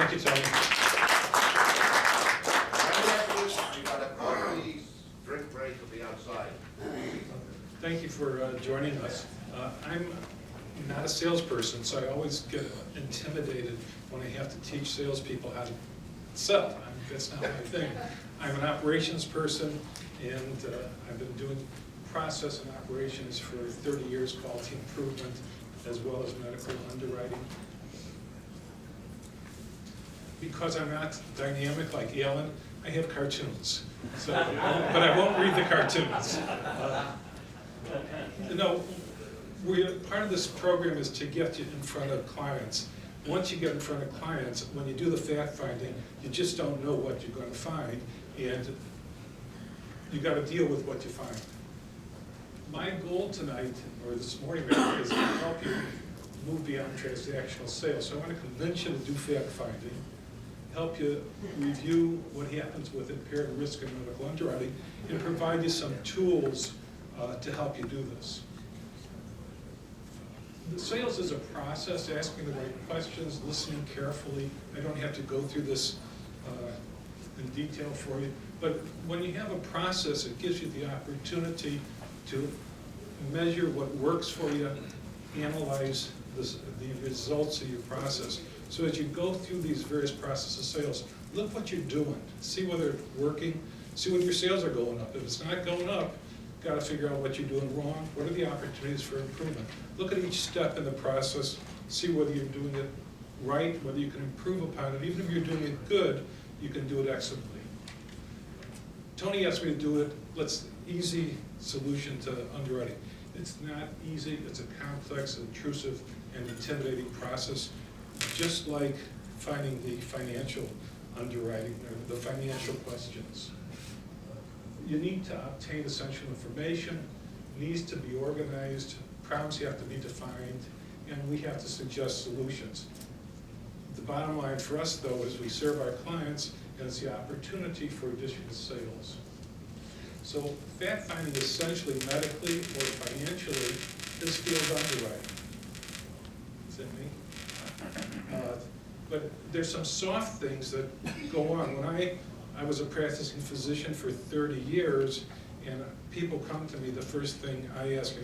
Thank you, Tony. We got a coffee drink break will be outside. Thank you for joining us. I'm not a salesperson, so I always get intimidated when I have to teach salespeople how to sell. That's not my thing. I'm an operations person, and I've been doing process and operations for 30 years, quality improvement, as well as medical underwriting. But I'm not dynamic like Alan, I have cartoons. So, but I won't read the cartoons. Part of this program is to get you in front of clients. Once you get in front of clients, when you do the fact finding, you just don't know what you're going to find, and you got to deal with what you find. My goal tonight, or this morning, rather, is to help you move beyond transactional sales. So I want to convince you to do fact finding, help you review what happens with impaired risk and medical underwriting, and provide you some tools to help you do this. The sales is a process, asking the right questions, listening carefully. I don't have to go through this in detail for you, but when you have a process, it gives you the opportunity to measure what works for you, analyze the results of your process. So as you go through these various processes of sales, look what you're doing, see whether it's working, see when your sales are going up. If it's not going up, got to figure out what you're doing wrong, what are the opportunities for improvement. Look at each step in the process, see whether you're doing it right, whether you can improve upon it. Even if you're doing it good, you can do it excellently. Tony asked me to do it, easy solution to underwriting. It's not easy, it's a complex, intrusive, and intimidating process, just like finding the financial underwriting or the financial questions. You need to obtain essential information, needs to be organized, problems have to be defined, and we have to suggest solutions. The bottom line for us, though, is we serve our clients, and it's the opportunity for additional sales. So fact finding essentially medically or financially is field underwriting. Is that me? But there's some soft things that go on. When I was a practicing physician for 30 years, and people come to me, the first thing I ask,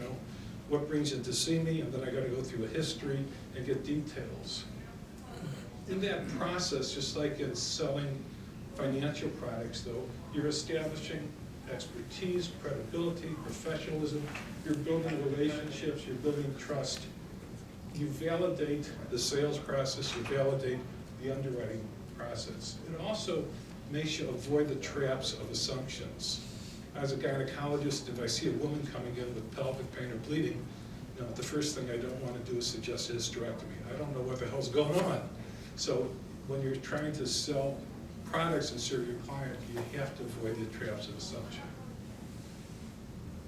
what brings you to see me? And then I got to go through a history and get details. In that process, just like in selling financial products, though, you're establishing expertise, credibility, professionalism, you're building relationships, you're building trust. You validate the sales process, you validate the underwriting process. It also makes you avoid the traps of assumptions. As a gynecologist, if I see a woman coming in with pelvic pain or bleeding, the first thing I don't want to do is suggest a hysterectomy. I don't know what the hell's going on. So when you're trying to sell products and serve your client, you have to avoid the traps of assumption.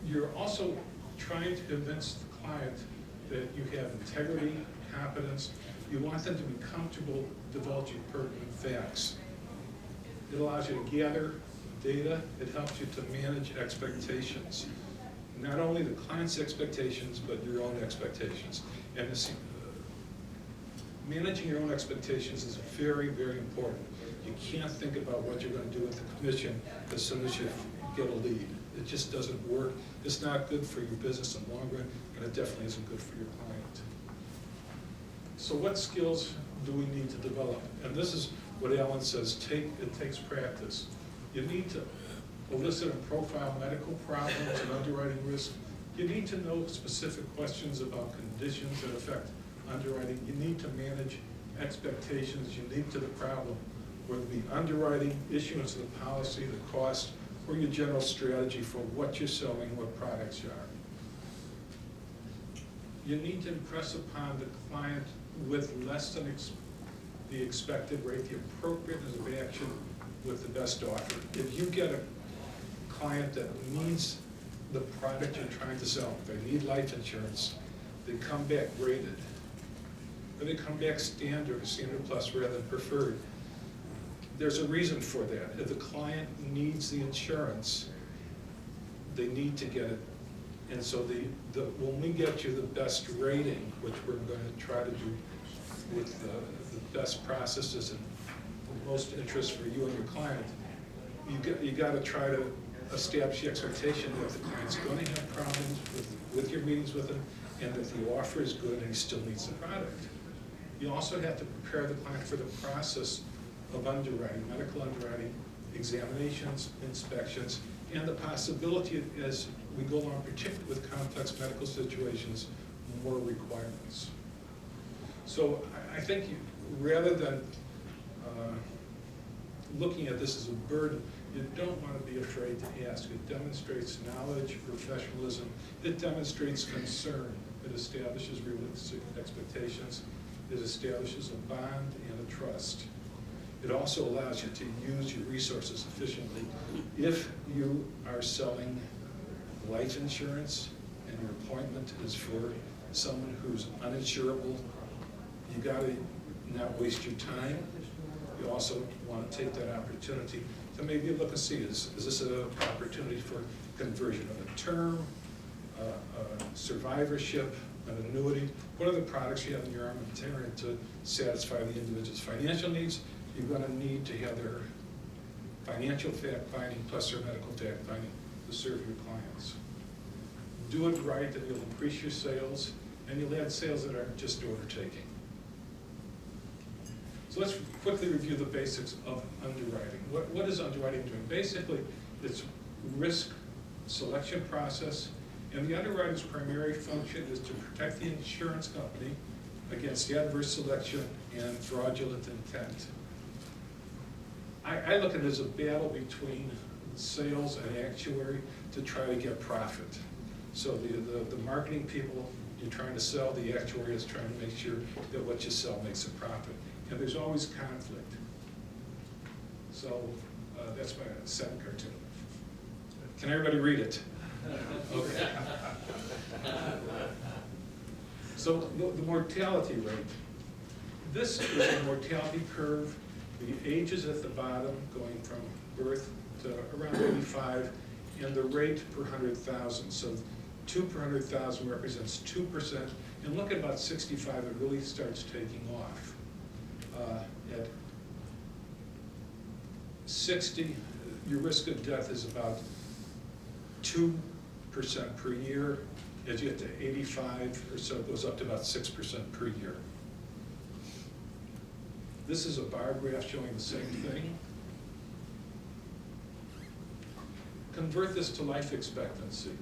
You're also trying to convince the client that you have integrity, competence. You want them to be comfortable divulging pertinent facts. It allows you to gather data. It helps you to manage expectations. Not only the client's expectations, but your own expectations. And managing your own expectations is very, very important. You can't think about what you're going to do with the commission as soon as you get a lead. It just doesn't work. It's not good for your business in the long run, and it definitely isn't good for your client. So what skills do we need to develop? And this is what Alan says, it takes practice. You need to elicit and profile medical problems and underwriting risk. You need to know specific questions about conditions that affect underwriting. You need to manage expectations unique to the problem, whether it be underwriting, issuance of the policy, the cost, or your general strategy for what you're selling, what products you are. You need to impress upon the client with less than the expected rate, the appropriateness of action with the best offer. If you get a client that needs the product you're trying to sell, they need life insurance, they come back graded, or they come back standard plus rather than preferred. There's a reason for that. If the client needs the insurance, they need to get it. And so when we get you the best rating, which we're going to try to do with the best processes and most interest for you and your client, you got to try to establish the expectation that the client's going to have problems with your meetings with him, and that the offer is good and he still needs the product. You also have to prepare the client for the process of underwriting, medical underwriting, examinations, inspections, and the possibility as we go along, particularly with complex medical situations, more requirements. So I think rather than looking at this as a burden, you don't want to be afraid to ask. It demonstrates knowledge, professionalism. It demonstrates concern. It establishes realistic expectations. It establishes a bond and a trust. It also allows you to use your resources efficiently. If you are selling life insurance and your appointment is for someone who's uninsurable, you got to not waste your time. You also want to take that opportunity to maybe look and see, is this an opportunity for conversion of a term, survivorship, an annuity? What are the products you have in your armamentarium to satisfy the individual's financial needs? You're going to need to have their financial fact-finding plus their medical fact-finding to serve your clients. Do it right and you'll increase your sales, and you'll add sales that aren't just order taking. So let's quickly review the basics of underwriting. What is underwriting doing? Basically, it's risk selection process, and the underwriter's primary function is to protect the insurance company against the adverse selection and fraudulent intent. I look at it as a battle between sales and actuary to try to get profit. So the marketing people, you're trying to sell, the actuary is trying to make sure that what you sell makes a profit. And there's always conflict. So that's my second cartoon. Can everybody read it? Okay. So the mortality rate. This is a mortality curve. The ages at the bottom going from birth to around 85, and the rate per 100,000. So 2 per 100,000 represents 2%. And look at about 65, it really starts taking off. At 60, your risk of death is about 2% per year. As you get to 85 or so, it goes up to about 6% per year. This is a bar graph showing the same thing. Convert this to life expectancy.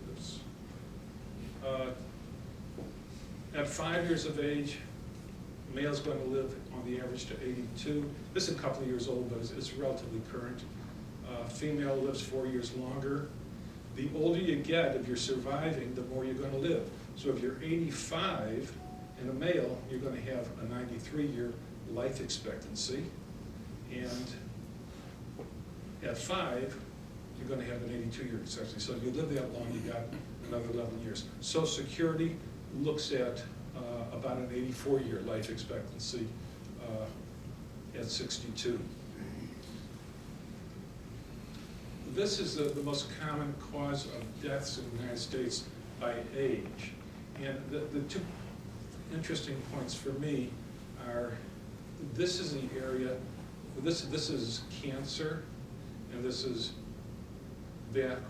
At 5 years of age, male's going to live on the average to 82. This is a couple of years old, but it's relatively current. Female lives 4 years longer. The older you get, if you're surviving, the more you're going to live. So if you're 85 and a male, you're going to have a 93-year life expectancy. And at 5, you're going to have an 82-year expectancy. So if you live that long, you got another 11 years. Social Security looks at about an 84-year life expectancy at 62. This is the most common cause of deaths in the United States by age. And the two interesting points for me are, this is the area, this is cancer, and this is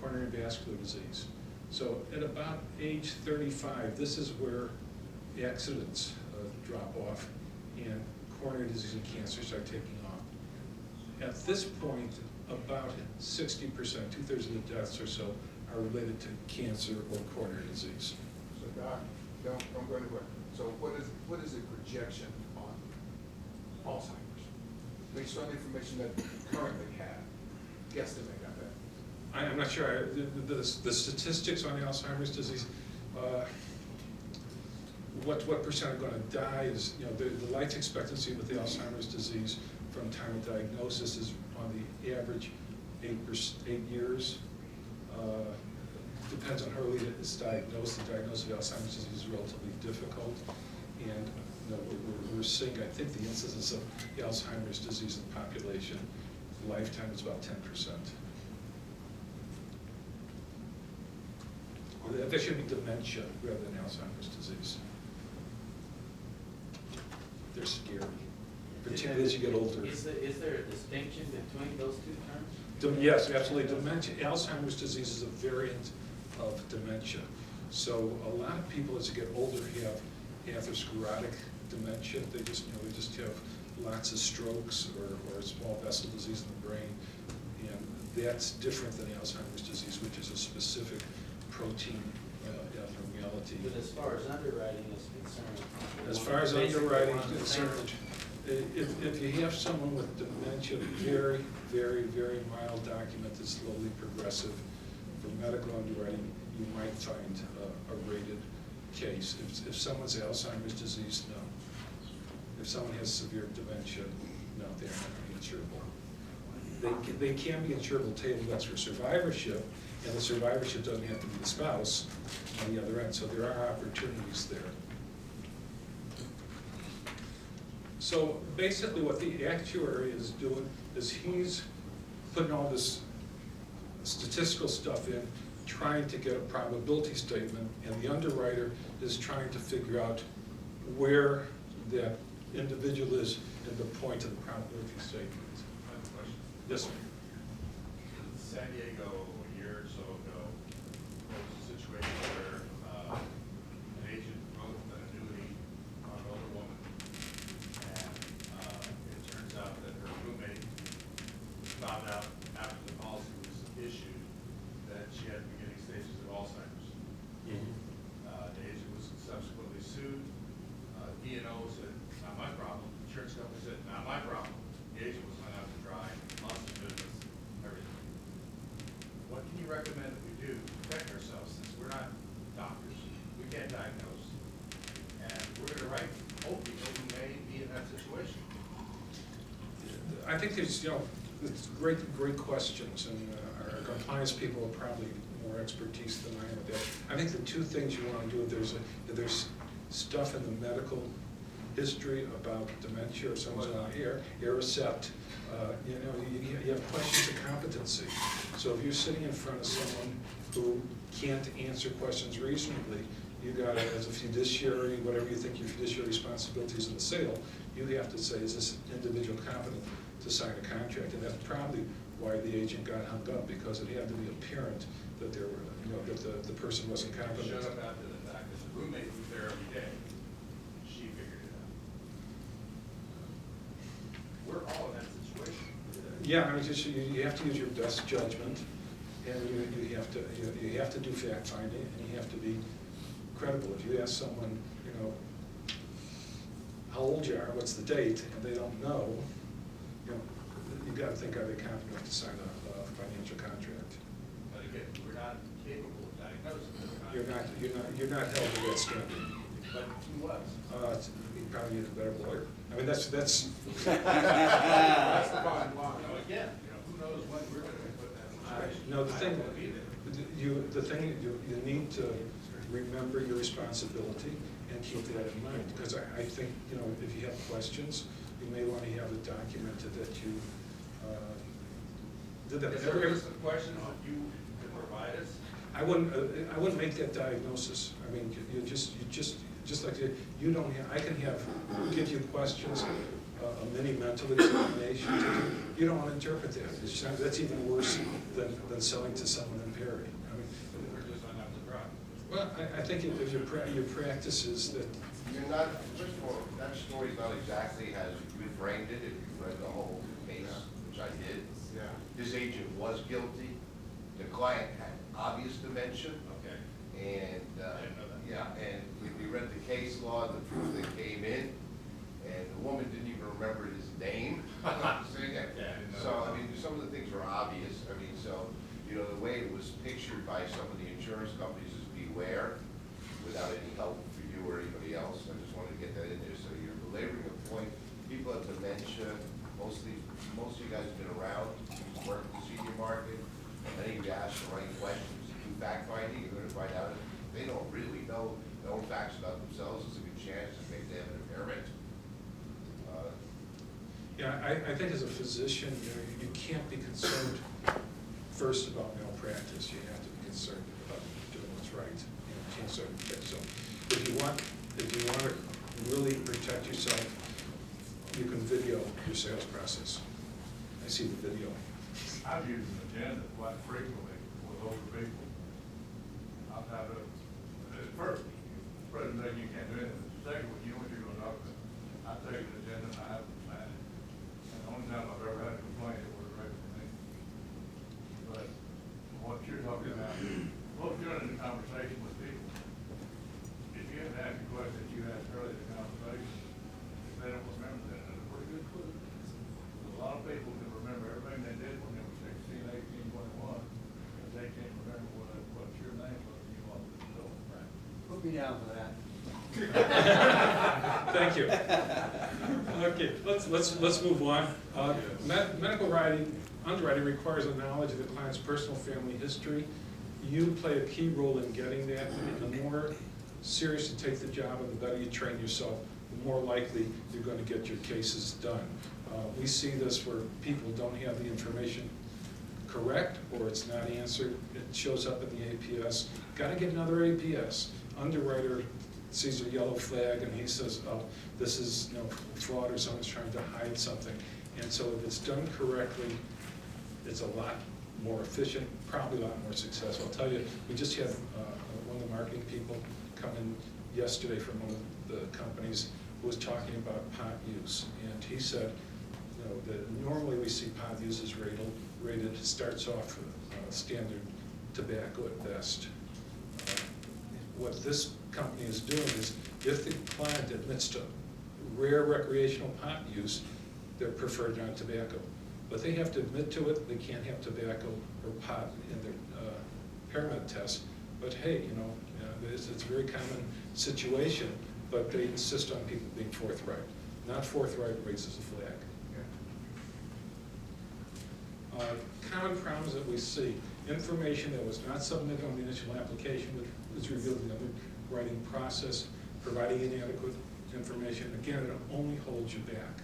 coronary vascular disease. So at about age 35, this is where accidents drop off and coronary disease and cancer start taking off. At this point, about 60%, 2/3 of the deaths or so, are related to cancer or coronary disease. So Doc, don't go anywhere. So what is the projection on Alzheimer's? Based on the information that you currently have, guesstimate on that. I'm not sure. The statistics on Alzheimer's disease, what percent are going to die is, the life expectancy with the Alzheimer's disease from time of diagnosis is on the average 8 years. Depends on how early it's diagnosed. The diagnosis of Alzheimer's disease is relatively difficult, and we're seeing, I think, the incidence of the Alzheimer's disease in the population lifetime is about 10%. That should be dementia rather than Alzheimer's disease. they're scary, particularly as you get older. Is there a distinction between those two terms? Yes, absolutely. Dementia, Alzheimer's disease is a variant of dementia. So a lot of people as they get older have atherosclerotic dementia. They just have lots of strokes or small vessel disease in the brain. And that's different than Alzheimer's disease, which is a specific protein abnormality. But as far as underwriting is concerned. As far as underwriting is concerned, if you have someone with dementia, very, very, very mild documented, slowly progressive, for medical underwriting, you might find a rated case. If someone's Alzheimer's disease, no. If someone has severe dementia, no, they're not insurable. They can be insurable table that's for survivorship, and the survivorship doesn't have to be the spouse on the other end, so there are opportunities there. So basically what the actuary is doing is he's putting all this statistical stuff in, trying to get a probability statement, and the underwriter is trying to figure out where that individual is in the point of the probability statement. I have a question. Yes, sir. In San Diego, a year or so ago, there was a situation where an agent wrote an annuity on an older woman, and it turns out that her roommate found out after the policy was issued that she had beginning stages of Alzheimer's. The agent was subsequently sued. E&O said, not my problem. Insurance company said, not my problem. The agent was hung out to dry, lost his business, everything. What can you recommend that we do to protect ourselves, since we're not doctors? We can't diagnose. And we're gonna write old people who may be in that situation. I think there's, it's great questions, and our compliance people are probably more expertise than I am with that. I think the two things you want to do, there's stuff in the medical history about dementia or someone's on Aricept. You have questions of competency. So if you're sitting in front of someone who can't answer questions reasonably, you got to, as a fiduciary, whatever you think your fiduciary responsibilities in the sale, you have to say, is this individual competent to sign a contract? And that's probably why the agent got hung up, because it had to be apparent that there were, that the person wasn't competent. Showed up after the fact that the roommate was there every day. She figured it out. We're all in that situation. Yeah, I mean, just you have to use your best judgment, and you have to do fact finding, and you have to be credible. If you ask someone, how old you are, what's the date, and they don't know, you got to think, are they competent enough to sign a financial contract? But again, we're not capable of diagnosing. You're not held to that standard. But who was? You probably need a better lawyer. I mean, that's. That's the bottom line. Again, who knows when we're going to be put in that situation? No, the I thing, don't wanna be there. you need to remember your responsibility and keep that in mind, because I think, if you have questions, you may want to have it documented that you did that. Is there a list of questions that you can provide us? I wouldn't make that diagnosis. I mean, you just like you don't have, I can give you questions, a mini mental examination. You don't want to interpret that. That's even worse than selling to someone impaired. I mean, We're just on up the drive. well, I think if your practice is that. You're not, first of all, that story's not exactly as you framed it, if you read the whole case, which I did. Yeah. This agent was guilty. The client had obvious dementia. Okay. And, I didn't know that. yeah, and we read the case law, the truth that came in, and the woman didn't even remember his name. Saying that. Yeah, I didn't know So, that. I mean, some of the things were obvious. I mean, so, the way it was pictured by some of the insurance companies is beware, without any help for you or anybody else. I just wanted to get that in there, so you're belaboring the point. People have dementia, most of you guys have been around, work in the senior market, and then you ask the right questions, do fact finding, you're gonna find out if they don't really know their own facts about themselves, there's a good chance that maybe they have an impairment. Yeah, I think as a physician, you can't be concerned first about malpractice. You have to be concerned about doing what's right. You can't start. So if you want to really protect yourself, you can video your sales process. I see the video. I've used an agenda quite frequently with older people. I've had at first, present day, you can't do anything. Second, you know what you're gonna talk about. I take an agenda and I have to plan it. And the only time I've ever had a complaint, it was a regular meeting. But what you're talking about, well, if you're in a conversation with people, if you have to ask a question that you asked earlier in the conversation, if they don't remember that, that's a pretty good clue. A lot of people can remember everything they did when they were 16, 18, 21, but they can't remember what your name was and you wanted to do. Put me down for that. Thank you. Okay, let's move on. Medical underwriting requires a knowledge of the client's personal family history. You play a key role in getting that. The more serious you take the job and the better you train yourself, the more likely you're going to get your cases done. We see this where people don't have the information correct or it's not answered. It shows up in the APS. Got to get another APS. Underwriter sees a yellow flag and he says, oh, this is fraud or someone's trying to hide something. And so if it's done correctly, it's a lot more efficient, probably a lot more successful. I'll tell you, we just had one of the marketing people come in yesterday from one of the companies who was talking about pot use. And he said, that normally we see pot use is rated starts off standard tobacco at best. What this company is doing is, if the client admits to rare recreational pot use, they're preferred non-tobacco. But they have to admit to it. They can't have tobacco or pot in their pyramid test. But hey, it's a very common situation, but they insist on people being forthright. Not forthright raises a flag. Common problems that we see: information that was not submitted on the initial application, which is revealed in the underwriting process, providing inadequate information. Again, it only holds you back.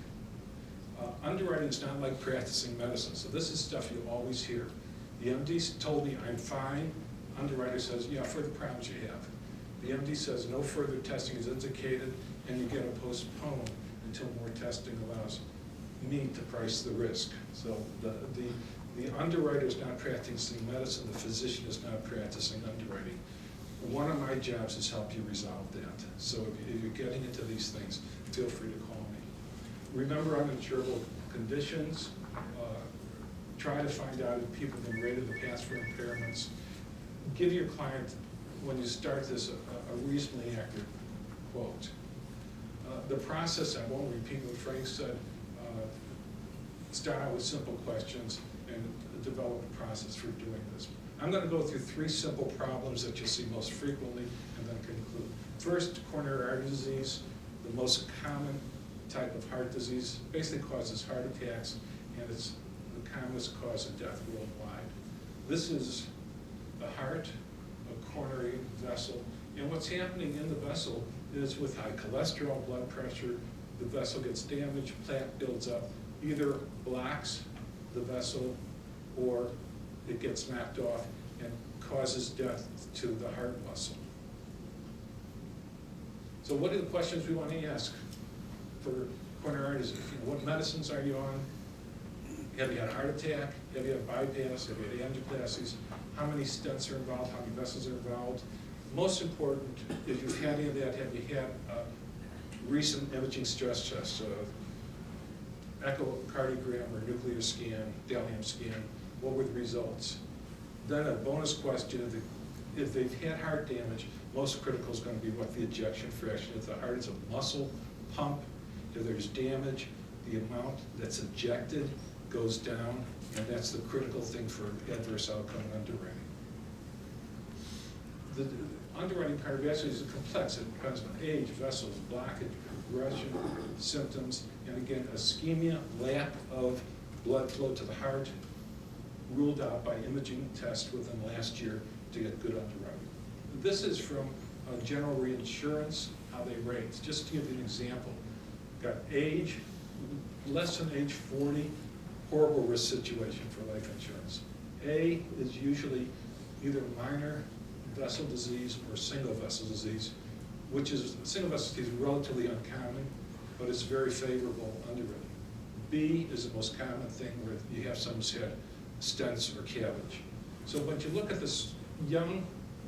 Underwriting is not like practicing medicine, so this is stuff you always hear. The MD told me I'm fine. Underwriter says, yeah, for the problems you have. The MD says no further testing is indicated, and you get a postpone until more testing allows me to price the risk. So the underwriter is not practicing medicine, the physician is not practicing underwriting. One of my jobs is help you resolve that. So if you're getting into these things, feel free to call me. Remember uninsurable conditions. Try to find out if people have been rated in the past for impairments. Give your client, when you start this, a reasonably accurate quote. The process, I won't repeat what Frank said, start out with simple questions and develop a process for doing this. I'm going to go through 3 simple problems that you see most frequently and then conclude. First, coronary artery disease, the most common type of heart disease, basically causes heart attacks, and it's the commonest cause of death worldwide. This is the heart, a coronary vessel, and what's happening in the vessel is with high cholesterol, blood pressure, the vessel gets damaged, plaque builds up, either blocks the vessel or it gets knocked off and causes death to the heart muscle. So what are the questions we want to ask for coronary artery disease? What medicines are you on? Have you had a heart attack? Have you had bypass? Have you had angioplasties? How many stents are involved? How many vessels are involved? Most important, if you've had any of that, have you had a recent imaging stress test, echocardiogram or nuclear scan, gallium scan? What were the results? Then a bonus question, if they've had heart damage, most critical is going to be what the ejection fraction. If the heart is a muscle pump, if there's damage, the amount that's ejected goes down, and that's the critical thing for adverse outcome underwriting. The underwriting cardiovascular is complex. It depends on age, vessels, blockage, progression, symptoms, and again, ischemia, lack of blood flow to the heart, ruled out by imaging tests within last year to get good underwriting. This is from General Reinsurance, how they rate. Just to give you an example, got age, less than age 40, horrible risk situation for life insurance. A is usually either minor vessel disease or single vessel disease, which is, single vessel disease is relatively uncommon, but it's very favorable underwriting. B is the most common thing where you have someone who's had stents or cabbage. So when you look at this young,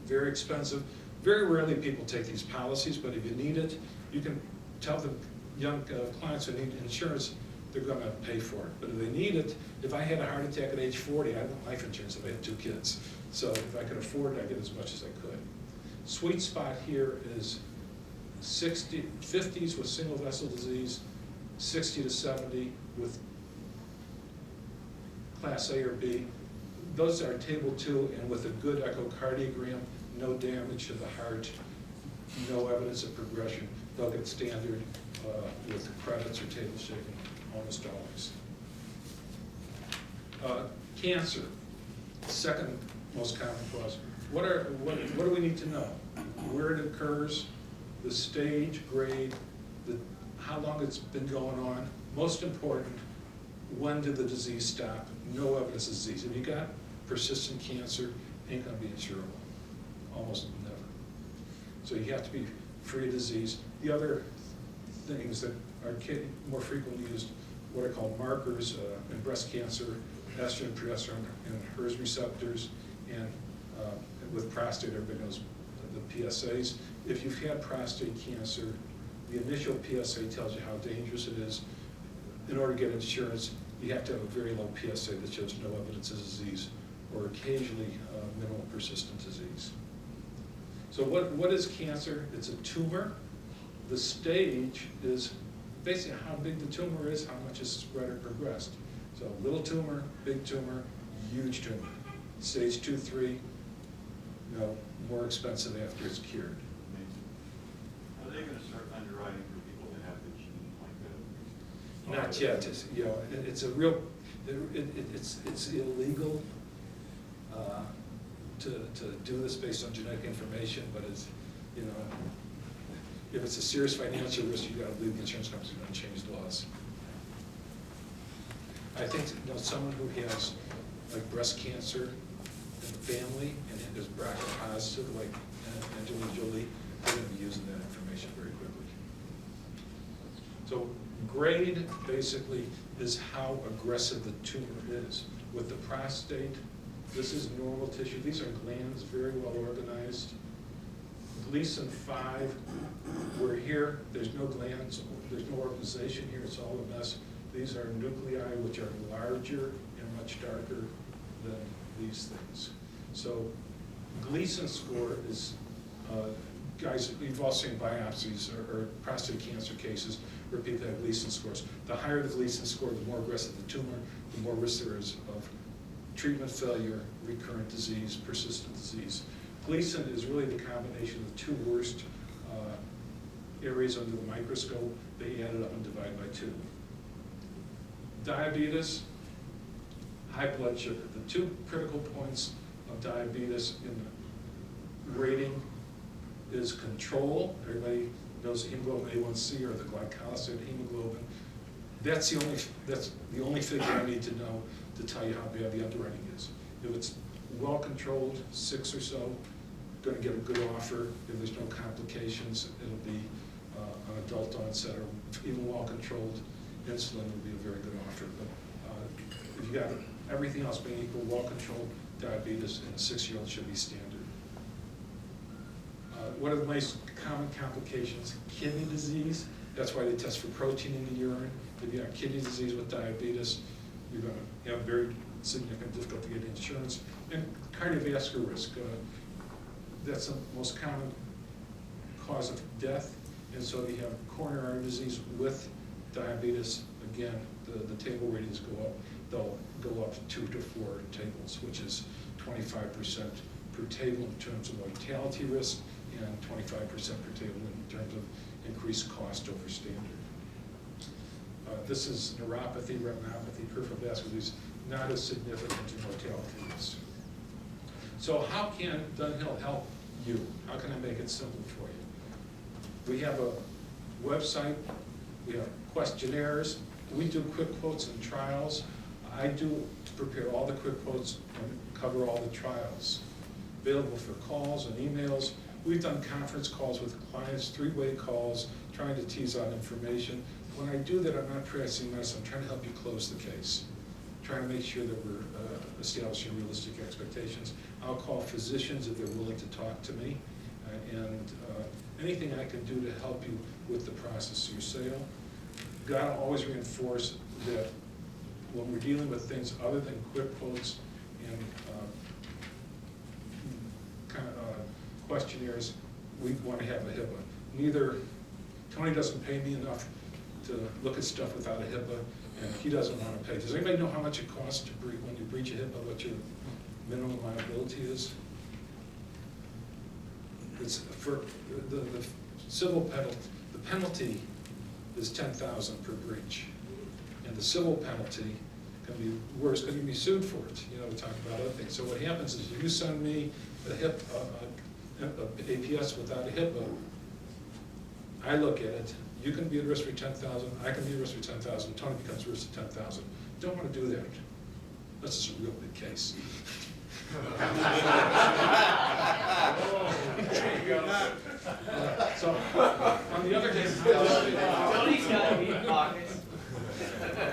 very expensive, very rarely people take these policies, but if you need it, you can tell the young clients who need insurance, they're gonna pay for it. But if they need it, if I had a heart attack at age 40, I'd want life insurance if I had 2 kids. So if I could afford it, I'd get as much as I could. Sweet spot here is 50s with single vessel disease, 60 to 70 with class A or B. Those are table 2, and with a good echocardiogram, no damage to the heart, no evidence of progression, they'll get standard with credits or table shaking almost always. Cancer, second most common cause. What do we need to know? Where it occurs, the stage, grade, how long it's been going on. Most important, when did the disease stop? No evidence of disease. If you got persistent cancer, ain't gonna be insurable, almost never. So you have to be free of disease. The other things that are more frequently used, what are called markers in breast cancer, estrogen, progesterone, and HERS receptors, and with prostate, everybody knows the PSAs. If you've had prostate cancer, the initial PSA tells you how dangerous it is. In order to get insurance, you have to have a very low PSA that shows no evidence of disease, or occasionally minimal persistent disease. So what is cancer? It's a tumor. The stage is basically how big the tumor is, how much it's spread or progressed. So little tumor, big tumor, huge tumor. Stage 2, 3, more expensive after it's cured. Are they gonna start underwriting for people that have the gene like that? Not yet. It's a real, it's illegal to do this based on genetic information, but it's, if it's a serious financial risk, you gotta believe the insurance company's gonna change laws. I think, someone who has like breast cancer in the family and is BRCA positive, like Angelina Jolie, they're gonna be using that information very quickly. So grade basically is how aggressive the tumor is. With the prostate, this is normal tissue. These are glands, very well organized. Gleason 5, we're here, there's no glands, there's no organization here, it's all a mess. These are nuclei which are larger and much darker than these things. So Gleason score is, guys, we've all seen biopsies or prostate cancer cases where people have Gleason scores. The higher the Gleason score, the more aggressive the tumor, the more risk there is of treatment failure, recurrent disease, persistent disease. Gleason is really the combination of the 2 worst areas under the microscope. They add it up and divide by 2. Diabetes, high blood sugar. The 2 critical points of diabetes in the rating is control. Everybody knows hemoglobin A1C or the glycosylated hemoglobin. That's the only figure I need to know to tell you how bad the underwriting is. If it's well controlled, 6 or so, going to get a good offer. If there's no complications, it'll be an adult onset, or even well controlled, insulin would be a very good offer. But if you got everything else being equal, well controlled diabetes in a 6-year-old should be standard. What are the most common complications? Kidney disease. That's why they test for protein in the urine. If you have kidney disease with diabetes, you're going to have very significant difficulty getting insurance. And cardiovascular risk. That's the most common cause of death. And so you have coronary artery disease with diabetes. Again, the table ratings go up. They'll go up 2 to 4 tables, which is 25% per table in terms of mortality risk and 25% per table in terms of increased cost over standard. This is neuropathy, retinopathy, peripheral vascular disease, not as significant in mortality risk. So how can Dunhill help you? How can I make it simple for you? We have a website, we have questionnaires, we do quick quotes and trials. I do prepare all the quick quotes and cover all the trials. Available for calls and emails. We've done conference calls with clients, 3-way calls, trying to tease out information. when I do that, I'm not practicing medicine, I'm trying to help you close the case. Trying to make sure that we're establishing realistic expectations. I'll call physicians if they're willing to talk to me, and anything I can do to help you with the process of your sale. Gotta always reinforce that when we're dealing with things other than quick quotes and questionnaires, we want to have a HIPAA. Neither, Tony doesn't pay me enough to look at stuff without a HIPAA, and he doesn't want to pay. Does anybody know how much it costs to when you breach a HIPAA, what your minimum liability is? It's for the civil penalty. The penalty is $10,000 per breach, and the civil penalty can be worse because you can be sued for it. You know, we talk about other things. So what happens is you send me a APS without a HIPAA. I look at it. You can be at risk for $10,000. I can be at risk for $10,000. Tony becomes at risk for $10,000. Don't want to do that. That's just a real big case. So, on the other hand, Tony's got to be pockets.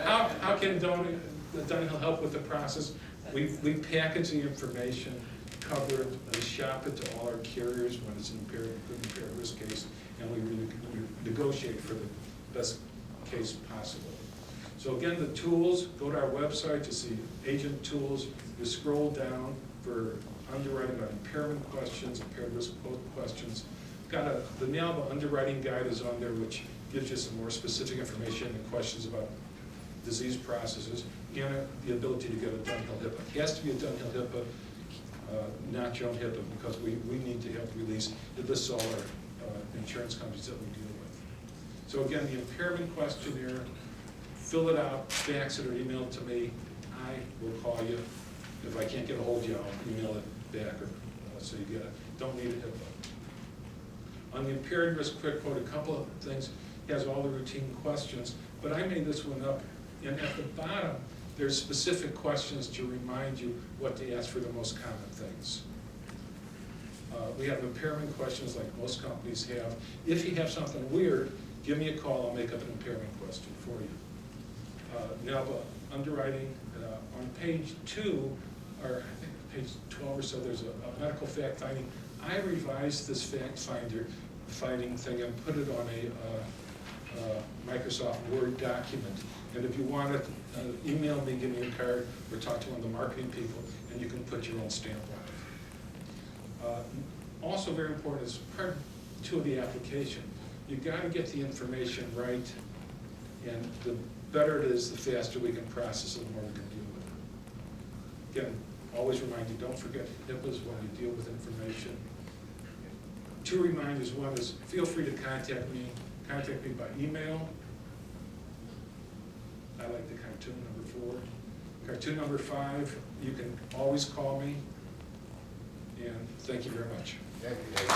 how can Dunhill help with the process? We package the information, cover it, we shop it to all our carriers when it's an impaired risk case, and we negotiate for the best case possible. So again, the tools, go to our website to see agent tools. You scroll down for underwriting on impairment questions, impaired risk questions. The NALBA underwriting guide is on there, which gives you some more specific information and questions about disease processes, and the ability to get a Dunhill HIPAA. It has to be a Dunhill HIPAA, not your own HIPAA, because we need to have release. It lists all our insurance companies that we deal with. So again, the impairment questionnaire, fill it out, fax it or email it to me. I will call you. If I can't get a hold of you, I'll email it back, or so you get it. Don't need a HIPAA. On the impaired risk quick quote, a couple of things. It has all the routine questions, but I made this one up, and at the bottom, there's specific questions to remind you what to ask for the most common things. We have impairment questions like most companies have. If you have something weird, give me a call, I'll make up an impairment question for you. Now, underwriting, on page 2, or I think page 12 or so, there's a medical fact finding. I revised this fact finding thing and put it on a Microsoft Word document. And if you want it, email me, give me a card, or talk to one of the marketing people, and you can put your own stamp on it. Also very important is part 2 of the application. You've got to get the information right, and the better it is, the faster we can process it, the more we can deal with it. Again, always remind you, don't forget HIPAAs when you deal with information. 2 reminders. One is, feel free to contact me by email. I like the cartoon number 4. Cartoon number 5, you can always call me. And thank you very much. Thank you, Dave.